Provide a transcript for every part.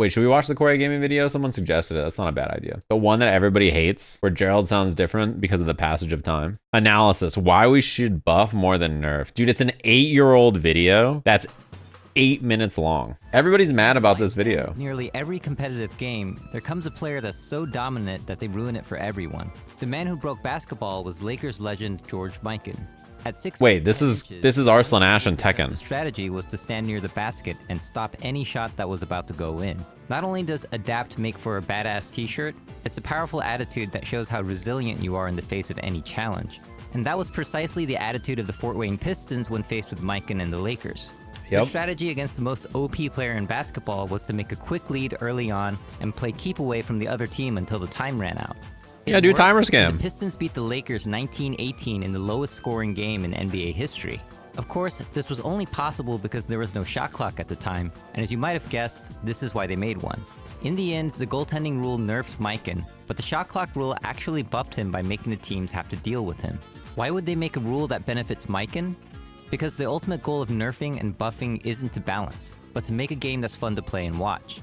Wait, should we watch the Korea gaming video? Someone suggested it. That's not a bad idea. The one that everybody hates, where Gerald sounds different because of the passage of time. Analysis, why we should buff more than nerf. Dude, it's an 8-year-old video that's 8 minutes long. Everybody's mad about this video. Nearly every competitive game, there comes a player that's so dominant that they ruin it for everyone. The man who broke basketball was Lakers legend George Mikan. At 6 Wait, this is Arslan Ash and Tekken. The strategy was to stand near the basket and stop any shot that was about to go in. Not only does adapt make for a badass t-shirt, it's a powerful attitude that shows how resilient you are in the face of any challenge. And that was precisely the attitude of the Fort Wayne Pistons when faced with Mikan and the Lakers. Yep. The strategy against the most OP player in basketball was to make a quick lead early on and play keep away from the other team until the time ran out. Yeah, do timer scam. The Pistons beat the Lakers 19-18 in the lowest scoring game in NBA history. Of course, this was only possible because there was no shot clock at the time, and as you might have guessed, this is why they made one. In the end, the goaltending rule nerfed Mikan, but the shot clock rule actually buffed him by making the teams have to deal with him. Why would they make a rule that benefits Mikan? Because the ultimate goal of nerfing and buffing isn't to balance, but to make a game that's fun to play and watch.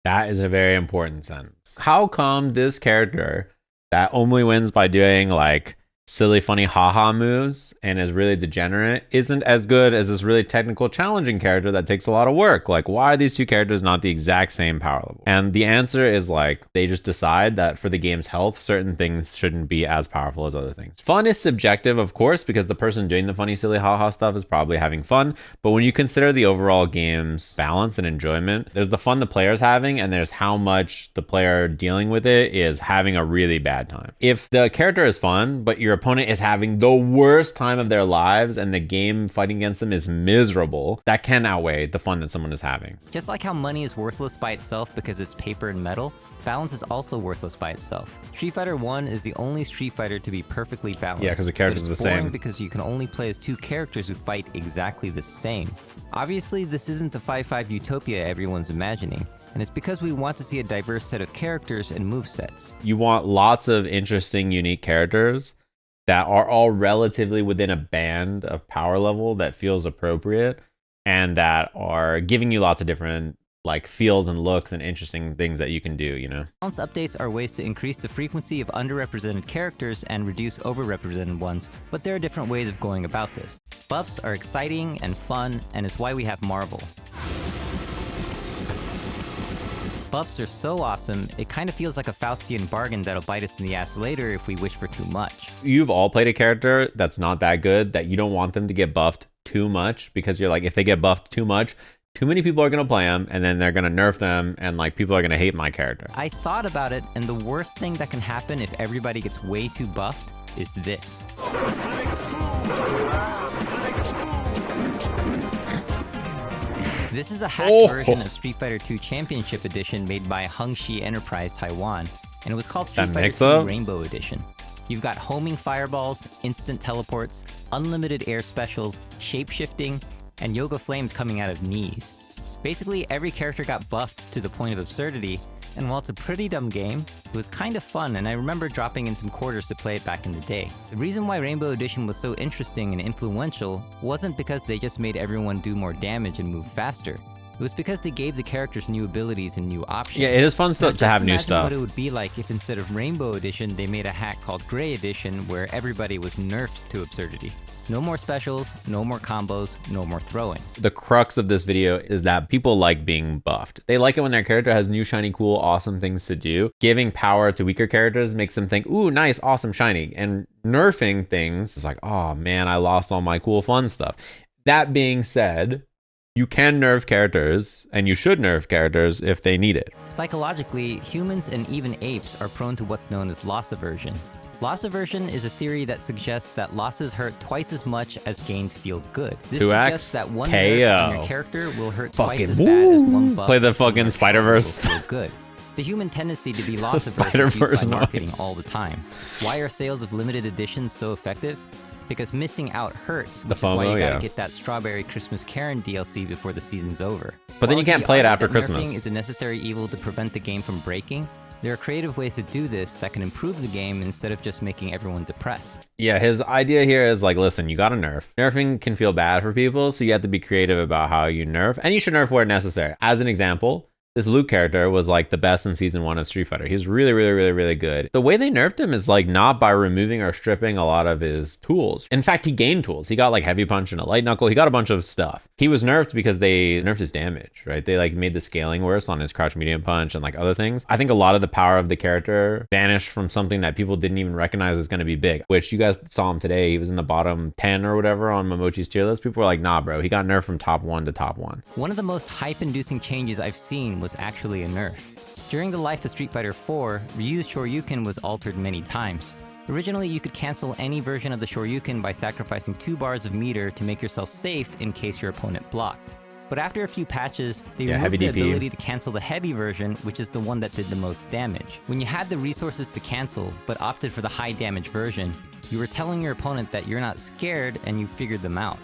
That is a very important sentence. How come this character that only wins by doing like silly, funny haha moves and is really degenerate isn't as good as this really technical, challenging character that takes a lot of work? Like, why are these two characters not the exact same power level? And the answer is like, they just decide that for the game's health, certain things shouldn't be as powerful as other things. Fun is subjective, of course, because the person doing the funny, silly haha stuff is probably having fun. But when you consider the overall game's balance and enjoyment, there's the fun the player's having, and there's how much the player dealing with it is having a really bad time. If the character is fun, but your opponent is having the worst time of their lives and the game fighting against them is miserable, that can outweigh the fun that someone is having. Just like how money is worthless by itself because it's paper and metal, balance is also worthless by itself. Street Fighter 1 is the only Street Fighter to be perfectly balanced. Yeah, because the characters are the same. Because you can only play as two characters who fight exactly the same. Obviously, this isn't the 5-5 utopia everyone's imagining, and it's because we want to see a diverse set of characters and movesets. You want lots of interesting, unique characters that are all relatively within a band of power level that feels appropriate and that are giving you lots of different like feels and looks and interesting things that you can do, you know? Balance updates are ways to increase the frequency of underrepresented characters and reduce overrepresented ones, but there are different ways of going about this. Buffs are exciting and fun, and it's why we have Marvel. Buffs are so awesome, it kind of feels like a Faustian bargain that'll bite us in the ass later if we wish for too much. You've all played a character that's not that good, that you don't want them to get buffed too much, because you're like, if they get buffed too much, too many people are going to play them, and then they're going to nerf them, and like people are going to hate my character. I thought about it, and the worst thing that can happen if everybody gets way too buffed is this. This is a hacked version of Street Fighter 2 Championship Edition made by Hungshi Enterprise Taiwan, and it was called Street Fighter 2 Rainbow Edition. You've got homing fireballs, instant teleports, unlimited air specials, shape-shifting, and yoga flames coming out of knees. Basically, every character got buffed to the point of absurdity, and while it's a pretty dumb game, it was kind of fun, and I remember dropping in some quarters to play it back in the day. The reason why Rainbow Edition was so interesting and influential wasn't because they just made everyone do more damage and move faster. It was because they gave the characters new abilities and new options. Yeah, it is fun stuff to have new stuff. What it would be like if instead of Rainbow Edition, they made a hack called Gray Edition where everybody was nerfed to absurdity. No more specials, no more combos, no more throwing. The crux of this video is that people like being buffed. They like it when their character has new, shiny, cool, awesome things to do. Giving power to weaker characters makes them think, ooh, nice, awesome, shiny. And nerfing things is like, oh man, I lost all my cool, fun stuff. That being said, you can nerf characters, and you should nerf characters if they need it. Psychologically, humans and even apes are prone to what's known as loss aversion. Loss aversion is a theory that suggests that losses hurt twice as much as gains feel good. This suggests that one nerf on your character will hurt twice as bad as one buff. Play the fucking Spider-Verse. Feel good. The human tendency to be loss averse is used by marketing all the time. Why are sales of limited editions so effective? Because missing out hurts, which is why you gotta get that Strawberry Christmas Karen DLC before the season's over. But then you can't play it after Christmas. Nerfing is a necessary evil to prevent the game from breaking. There are creative ways to do this that can improve the game instead of just making everyone depressed. Yeah, his idea here is like, listen, you gotta nerf. Nerfing can feel bad for people, so you have to be creative about how you nerf, and you should nerf where necessary. As an example, This Luke character was like the best in season 1 of Street Fighter. He's really, really, really, really good. The way they nerfed him is like not by removing or stripping a lot of his tools. In fact, he gained tools. He got like heavy punch and a light knuckle. He got a bunch of stuff. He was nerfed because they nerfed his damage, right? They like made the scaling worse on his crouch medium punch and like other things. I think a lot of the power of the character vanished from something that people didn't even recognize was going to be big, which you guys saw him today. He was in the bottom 10 or whatever on Momochi's tier list. People were like, nah, bro, he got nerfed from top 1 to top 1. One of the most hype-inducing changes I've seen was actually a nerf. During the life of Street Fighter 4, Ryu's Shoryuken was altered many times. Originally, you could cancel any version of the Shoryuken by sacrificing 2 bars of meter to make yourself safe in case your opponent blocked. But after a few patches, they removed the ability to cancel the heavy version, which is the one that did the most damage. When you had the resources to cancel, but opted for the high damage version, you were telling your opponent that you're not scared and you figured them out.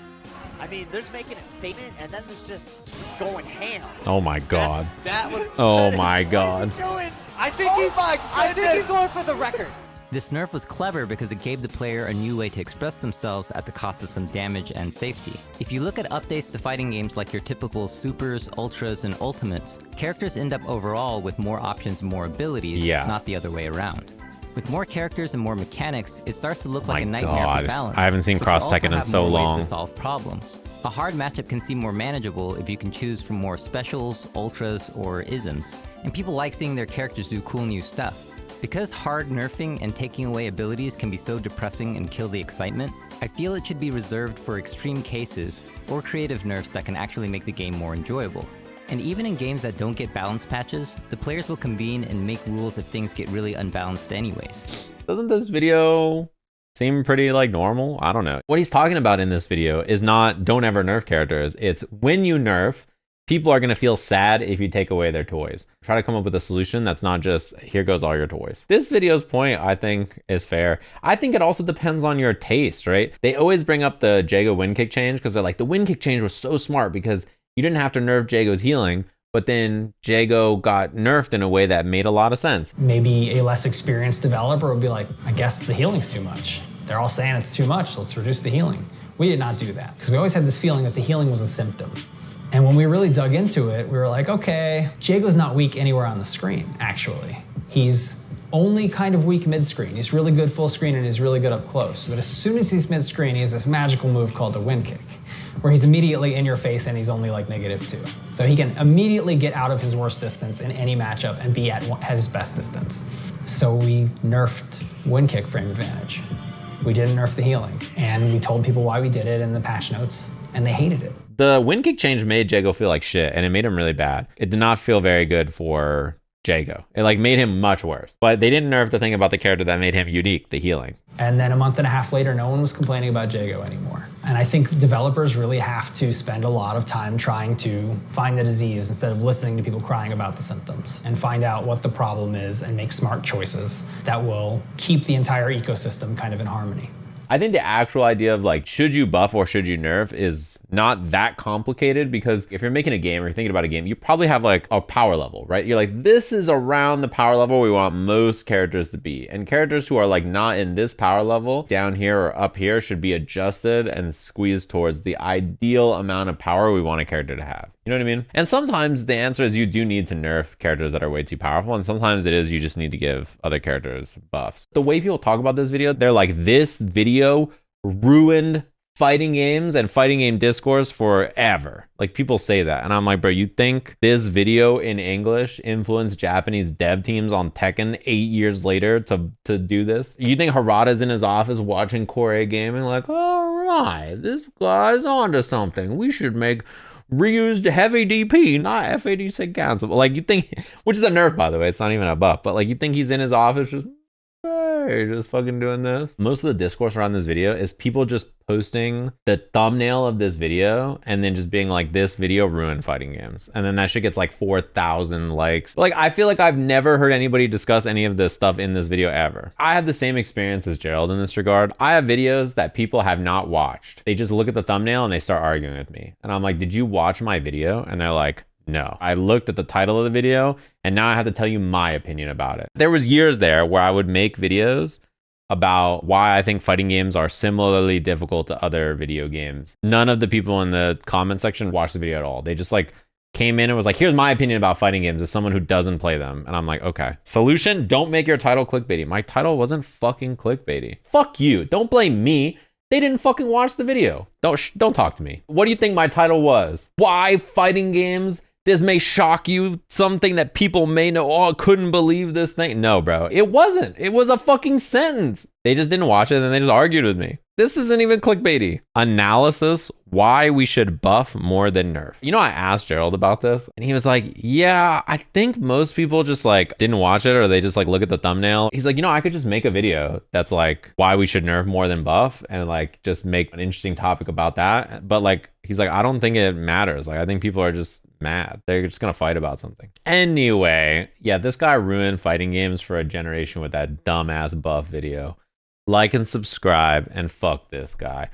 I mean, there's making a statement, and then there's just going ham. Oh my god. That was. Oh my god. What is he doing? I think he's going for the record. This nerf was clever because it gave the player a new way to express themselves at the cost of some damage and safety. If you look at updates to fighting games like your typical Supers, Ultras, and Ultimates, characters end up overall with more options and more abilities, not the other way around. With more characters and more mechanics, it starts to look like a nightmare for balance. I haven't seen Cross Tekken in so long. Ways to solve problems. A hard matchup can seem more manageable if you can choose from more specials, ultras, or isms. And people like seeing their characters do cool new stuff. Because hard nerfing and taking away abilities can be so depressing and kill the excitement, I feel it should be reserved for extreme cases or creative nerfs that can actually make the game more enjoyable. And even in games that don't get balance patches, the players will convene and make rules if things get really unbalanced anyways. Doesn't this video seem pretty like normal? I don't know. What he's talking about in this video is not don't ever nerf characters. It's when you nerf, people are going to feel sad if you take away their toys. Try to come up with a solution that's not just here goes all your toys. This video's point, I think, is fair. I think it also depends on your taste, right? They always bring up the Jago wind kick change because they're like, the wind kick change was so smart because you didn't have to nerf Jago's healing, but then Jago got nerfed in a way that made a lot of sense. Maybe a less experienced developer would be like, I guess the healing's too much. They're all saying it's too much, let's reduce the healing. We did not do that because we always had this feeling that the healing was a symptom. And when we really dug into it, we were like, okay, Jago's not weak anywhere on the screen, actually. He's only kind of weak mid-screen. He's really good full screen and he's really good up close. But as soon as he's mid-screen, he has this magical move called the wind kick, where he's immediately in your face and he's only like -2. So he can immediately get out of his worst distance in any matchup and be at his best distance. So we nerfed wind kick frame advantage. We didn't nerf the healing. And we told people why we did it in the patch notes, and they hated it. The wind kick change made Jago feel like shit, and it made him really bad. It did not feel very good for Jago. It like made him much worse. But they didn't nerf the thing about the character that made him unique, the healing. And then a month and a half later, no one was complaining about Jago anymore. And I think developers really have to spend a lot of time trying to find the disease instead of listening to people crying about the symptoms, and find out what the problem is and make smart choices that will keep the entire ecosystem kind of in harmony. I think the actual idea of like, should you buff or should you nerf is not that complicated, because if you're making a game or you're thinking about a game, you probably have like a power level, right? You're like, this is around the power level we want most characters to be. And characters who are like not in this power level down here or up here should be adjusted and squeezed towards the ideal amount of power we want a character to have. You know what I mean? And sometimes the answer is you do need to nerf characters that are way too powerful. And sometimes it is you just need to give other characters buffs. The way people talk about this video, they're like, this video ruined fighting games and fighting game discourse forever. Like, people say that. And I'm like, bro, you think this video in English influenced Japanese dev teams on Tekken 8 years later to do this? You think Harada's in his office watching Core Gaming like, all right, this guy's onto something. We should make reused heavy DP, not F86 cancel. Like, you think, which is a nerf, by the way, it's not even a buff, but like, you think he's in his office just, hey, just fucking doing this? Most of the discourse around this video is people just posting the thumbnail of this video and then just being like, this video ruined fighting games. And then that shit gets like 4,000 likes. Like, I feel like I've never heard anybody discuss any of this stuff in this video ever. I have the same experience as Gerald in this regard. I have videos that people have not watched. They just look at the thumbnail and they start arguing with me. And I'm like, did you watch my video? And they're like, no. I looked at the title of the video and now I have to tell you my opinion about it. There was years there where I would make videos about why I think fighting games are similarly difficult to other video games. None of the people in the comment section watched the video at all. They just like came in and was like, here's my opinion about fighting games as someone who doesn't play them. And I'm like, okay. Solution, don't make your title clickbaity. My title wasn't fucking clickbaity. Fuck you. Don't blame me. They didn't fucking watch the video. Don't talk to me. What do you think my title was? Why fighting games? This may shock you. Something that people may know. Oh, I couldn't believe this thing. No, bro. It wasn't. It was a fucking sentence. They just didn't watch it and then they just argued with me. This isn't even clickbaity. Analysis, why we should buff more than nerf. You know, I asked Gerald about this and he was like, yeah, I think most people just like didn't watch it or they just like look at the thumbnail. He's like, you know, I could just make a video that's like why we should nerf more than buff and like just make an interesting topic about that. But like, he's like, I don't think it matters. Like, I think people are just mad. They're just gonna fight about something. Anyway, yeah, this guy ruined fighting games for a generation with that dumbass buff video. Like and subscribe and fuck this guy.